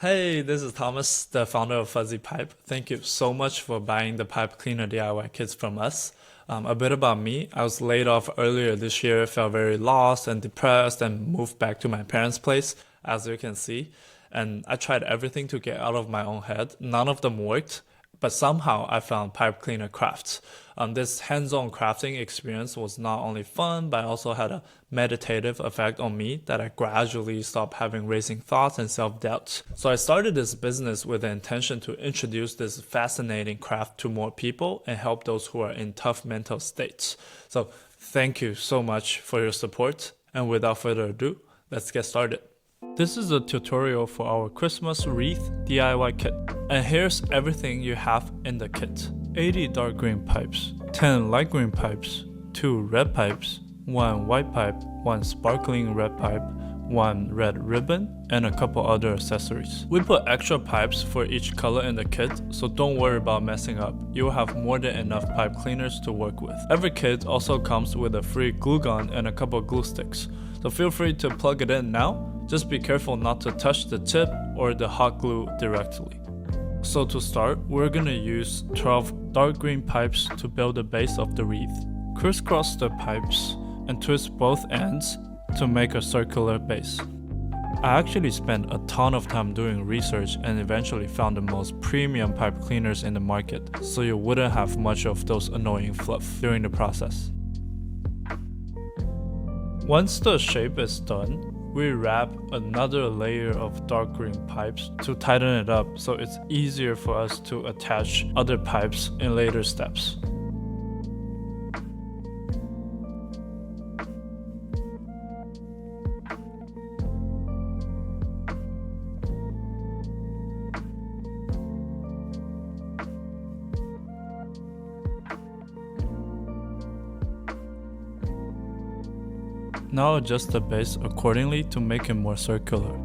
Hey, this is Thomas, the founder of Fuzzy Pipe. Thank you so much for buying the pipe cleaner DIY kits from us. A bit about me, I was laid off earlier this year, felt very lost and depressed, and moved back to my parents' place, as you can see. And I tried everything to get out of my own head. None of them worked, but somehow I found pipe cleaner crafts. This hands-on crafting experience was not only fun, but also had a meditative effect on me that I gradually stopped having racing thoughts and self-doubt. So I started this business with the intention to introduce this fascinating craft to more people and help those who are in tough mental states. So thank you so much for your support. And without further ado, let's get started. This is a tutorial for our Christmas wreath DIY kit. And here's everything you have in the kit. 80 dark green pipes, 10 light green pipes, 2 red pipes, 1 white pipe, 1 sparkling red pipe, 1 red ribbon, and a couple other accessories. We put extra pipes for each color in the kit, so don't worry about messing up. You'll have more than enough pipe cleaners to work with. Every kit also comes with a free glue gun and a couple glue sticks, so feel free to plug it in now. Just be careful not to touch the tip or the hot glue directly. So to start, we're gonna use 12 dark green pipes to build the base of the wreath. Crisscross the pipes and twist both ends to make a circular base. I actually spent a ton of time doing research and eventually found the most premium pipe cleaners in the market, so you wouldn't have much of those annoying fluff during the process. Once the shape is done, we wrap another layer of dark green pipes to tighten it up so it's easier for us to attach other pipes in later steps. Now adjust the base accordingly to make it more circular.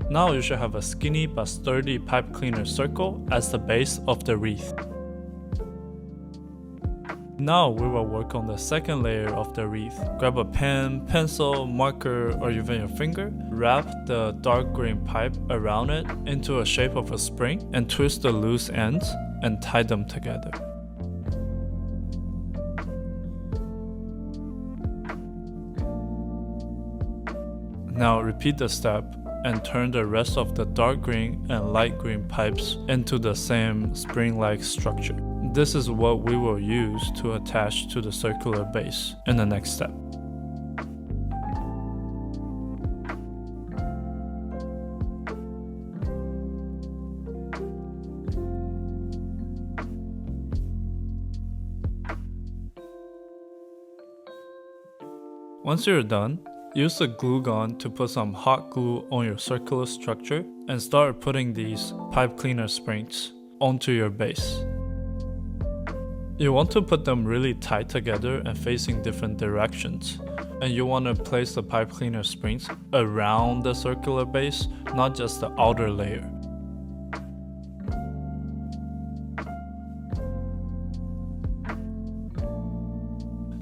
Now you should have a skinny but sturdy pipe cleaner circle as the base of the wreath. Now we will work on the second layer of the wreath. Grab a pen, pencil, marker, or even your finger. Wrap the dark green pipe around it into a shape of a spring and twist the loose ends and tie them together. Now repeat the step and turn the rest of the dark green and light green pipes into the same spring-like structure. This is what we will use to attach to the circular base in the next step. Once you're done, use a glue gun to put some hot glue on your circular structure and start putting these pipe cleaner springs onto your base. You want to put them really tight together and facing different directions. And you want to place the pipe cleaner springs around the circular base, not just the outer layer.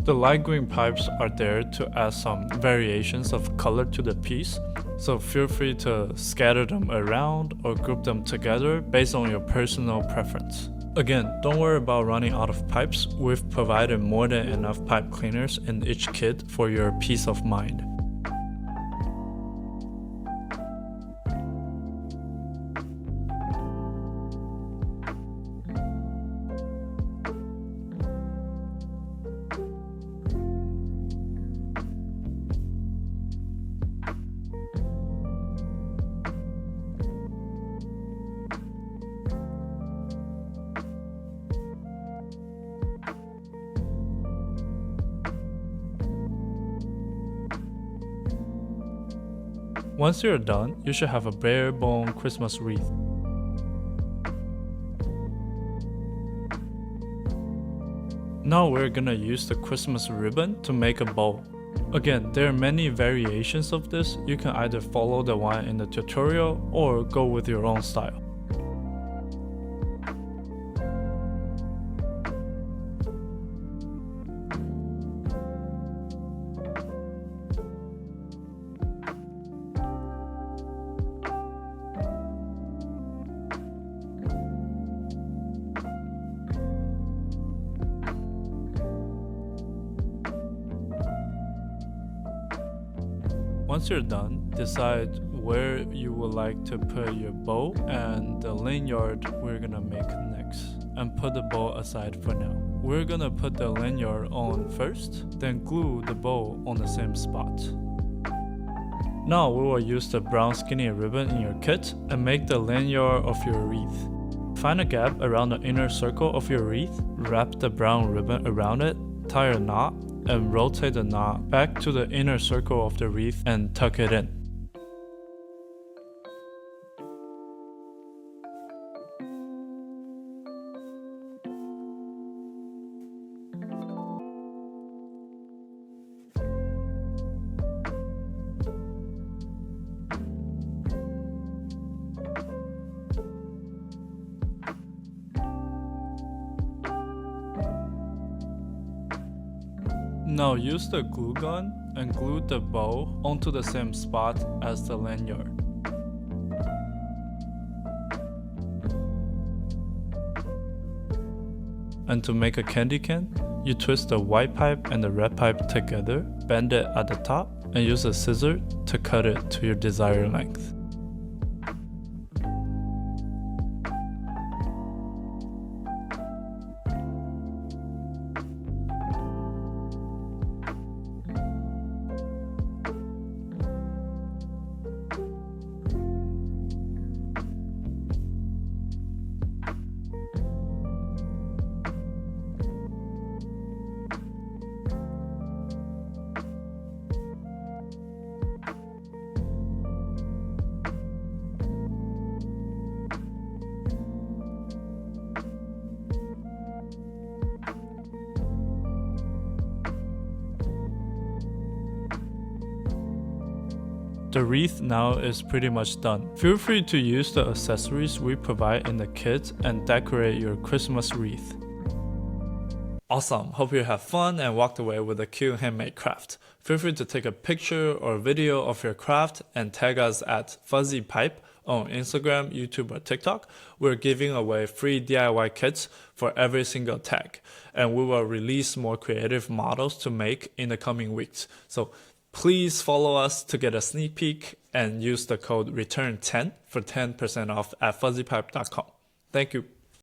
The light green pipes are there to add some variations of color to the piece, so feel free to scatter them around or group them together based on your personal preference. Again, don't worry about running out of pipes. We've provided more than enough pipe cleaners in each kit for your peace of mind. Once you're done, you should have a bare bone Christmas wreath. Now we're gonna use the Christmas ribbon to make a bow. Again, there are many variations of this. You can either follow the one in the tutorial or go with your own style. Once you're done, decide where you would like to put your bow and the lanyard we're gonna make next, and put the bow aside for now. We're gonna put the lanyard on first, then glue the bow on the same spot. Now we will use the brown skinny ribbon in your kit and make the lanyard of your wreath. Find a gap around the inner circle of your wreath, wrap the brown ribbon around it, tie a knot, and rotate the knot back to the inner circle of the wreath and tuck it in. Now use the glue gun and glue the bow onto the same spot as the lanyard. And to make a candy cane, you twist the white pipe and the red pipe together, bend it at the top, and use a scissor to cut it to your desired length. The wreath now is pretty much done. Feel free to use the accessories we provide in the kit and decorate your Christmas wreath. Awesome! Hope you have fun and walked away with a cute handmade craft. Feel free to take a picture or video of your craft and tag us at Fuzzy Pipe on Instagram, YouTube, or TikTok. We're giving away free DIY kits for every single tag, and we will release more creative models to make in the coming weeks. So please follow us to get a sneak peek and use the code RETURN10 for 10% off at fuzzypipe.com. Thank you.